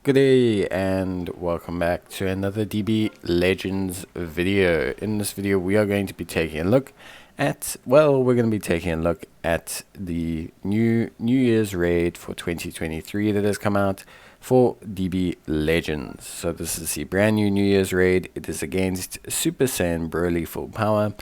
Good day and welcome back to another DB Legends video. In this video we are going to be taking a look at, we're going to be taking a look at the New Year's raid for 2023 that has come out for DB Legends. So this is the brand new New Year's raid. It is against Super Saiyan Broly full power.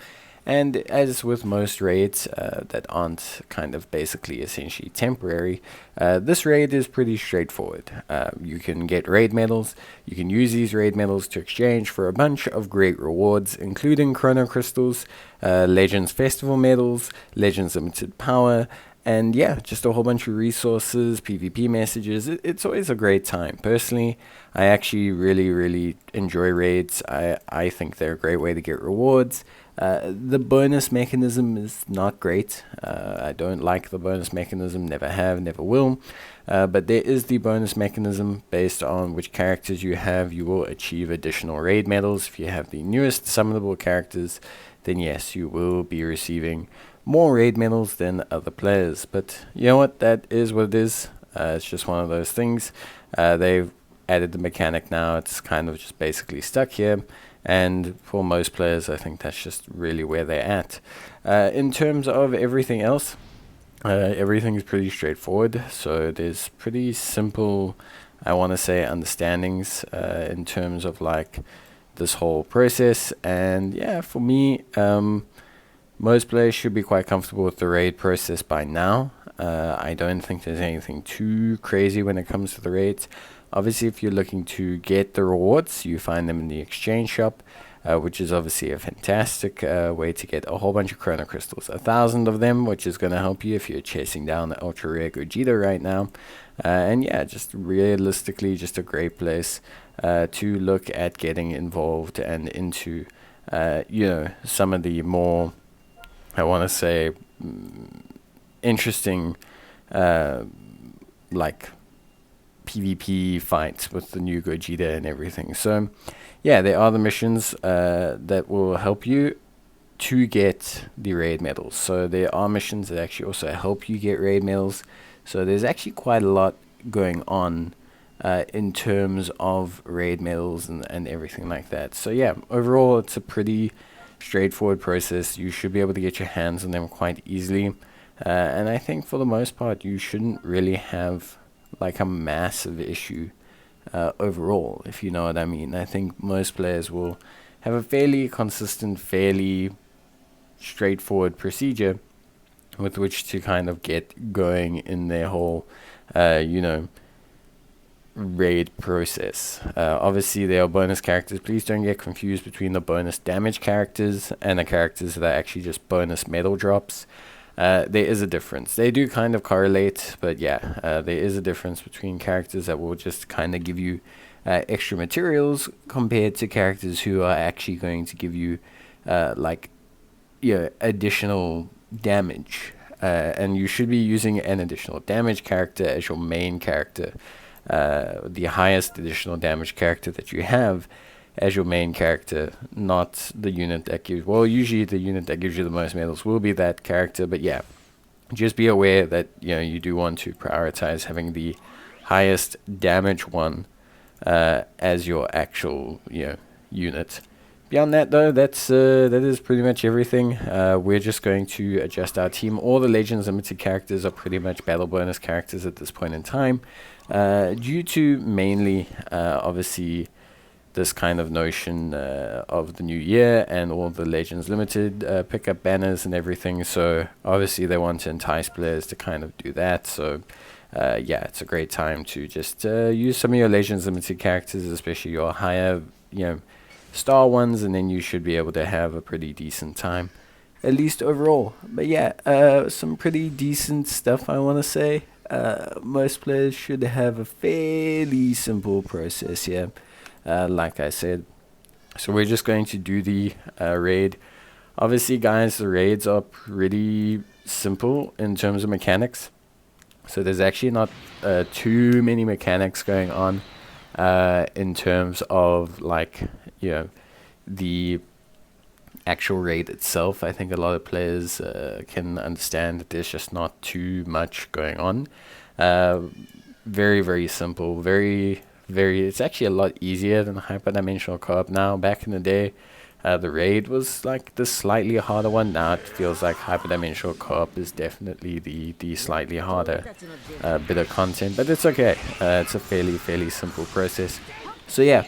And as with most raids that aren't kind of basically essentially temporary, this raid is pretty straightforward. You can get raid medals. You can use these raid medals to exchange for a bunch of great rewards, including Chrono Crystals, Legends Festival medals, Legends Limited Power, and yeah, just a whole bunch of resources, PvP messages. It's always a great time. Personally, I actually really enjoy raids. I think they're a great way to get rewards. The bonus mechanism is not great. I don't like the bonus mechanism, never have, never will. But there is the bonus mechanism based on which characters you have. You will achieve additional raid medals. If you have the newest summonable characters, then yes, you will be receiving more raid medals than other players. But you know what, that is what it is. It's just one of those things. They've added the mechanic now. It's kind of just basically stuck here. And for most players, I think that's just really where they're at. In terms of everything else, everything is pretty straightforward. So there's pretty simple, I want to say, understandings in terms of like this whole process. And yeah, for me, most players should be quite comfortable with the raid process by now. I don't think there's anything too crazy when it comes to the raids. Obviously, if you're looking to get the rewards, you find them in the exchange shop, which is obviously a fantastic way to get a whole bunch of Chrono Crystals. 1,000 of them, which is going to help you if you're chasing down the Ultra Rare Gogeta right now. And yeah, just realistically, just a great place to look at getting involved and into, some of the more, I want to say, interesting, like PvP fights with the new Gogeta and everything. So yeah, there are the missions that will help you to get the raid medals. So there are missions that actually also help you get raid medals. So there's actually quite a lot going on in terms of raid medals and everything like that. So yeah, overall it's a pretty straightforward process. You should be able to get your hands on them quite easily. And I think for the most part you shouldn't really have like a massive issue overall, if you know what I mean. I think most players will have a fairly consistent, fairly straightforward procedure with which to kind of get going in their whole, raid process. Obviously, there are bonus characters. Please don't get confused between the bonus damage characters and the characters that are actually just bonus medal drops. There is a difference. They do kind of correlate, but yeah, there is a difference between characters that will just kind of give you extra materials compared to characters who are actually going to give you additional damage. And you should be using an additional damage character as your main character. The highest additional damage character that you have as your main character, not the unit that gives, usually the unit that gives you the most medals will be that character, but yeah, just be aware that you do want to prioritize having the highest damage one as your actual unit. Beyond that though, that is pretty much everything. We're just going to adjust our team. All the Legends Limited characters are pretty much battle bonus characters at this point in time, due to mainly obviously this kind of notion of the new year and all the Legends Limited pickup banners and everything. So obviously they want to entice players to kind of do that. So yeah, it's a great time to just use some of your Legends Limited characters, especially your higher star ones, and then you should be able to have a pretty decent time, at least overall. But yeah, some pretty decent stuff, I want to say. Most players should have a fairly simple process here. Like I said, so we're just going to do the raid. Obviously, guys, the raids are pretty simple in terms of mechanics. So there's actually not too many mechanics going on in terms of the actual raid itself. I think a lot of players can understand that there's just not too much going on. Very simple, very it's actually a lot easier than hyperdimensional co-op now. Back in the day, the raid was like the slightly harder one. Now it feels like hyperdimensional co-op is definitely the slightly harder bit of content, but it's okay. It's a fairly simple process. So yeah,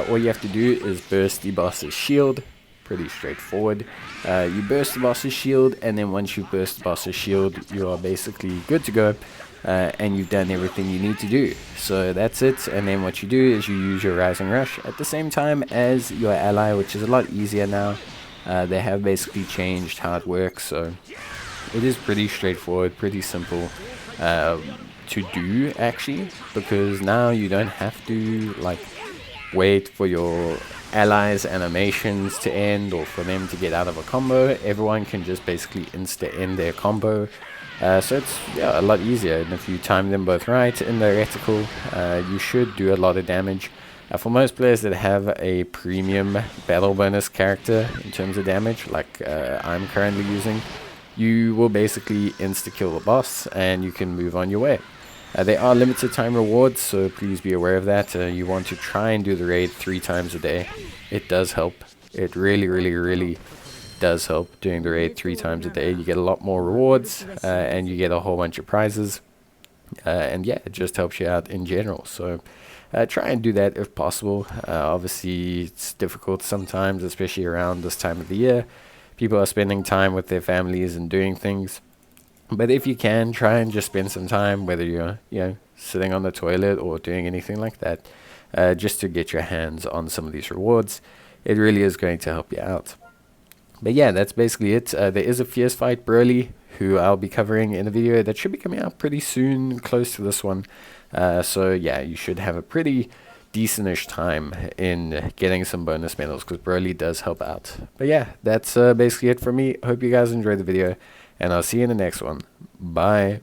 all you have to do is burst the boss's shield. Pretty straightforward. You burst the boss's shield, and then once you burst the boss's shield, you are basically good to go, and you've done everything you need to do. So that's it. And then what you do is you use your Rising Rush at the same time as your ally, which is a lot easier now. They have basically changed how it works, so it is pretty straightforward, pretty simple to do actually, because now you don't have to like wait for your allies' animations to end or for them to get out of a combo. Everyone can just basically insta-end their combo. So it's a lot easier, and if you time them both right in the reticle, you should do a lot of damage. For most players that have a premium battle bonus character in terms of damage, like I'm currently using, you will basically insta-kill the boss and you can move on your way. There are limited time rewards, so please be aware of that. You want to try and do the raid 3 times a day. It does help. It really does help doing the raid 3 times a day. You get a lot more rewards, and you get a whole bunch of prizes. And yeah, it just helps you out in general. So try and do that if possible. Obviously, it's difficult sometimes, especially around this time of the year. People are spending time with their families and doing things. But if you can, try and just spend some time, whether you're, sitting on the toilet or doing anything like that, just to get your hands on some of these rewards. It really is going to help you out. But yeah, that's basically it. There is a Fierce Fight Broly, who I'll be covering in a video that should be coming out pretty soon, close to this one. So yeah, you should have a pretty decentish time in getting some bonus medals, because Broly does help out. But yeah, that's basically it for me. Hope you guys enjoyed the video, and I'll see you in the next one. Bye.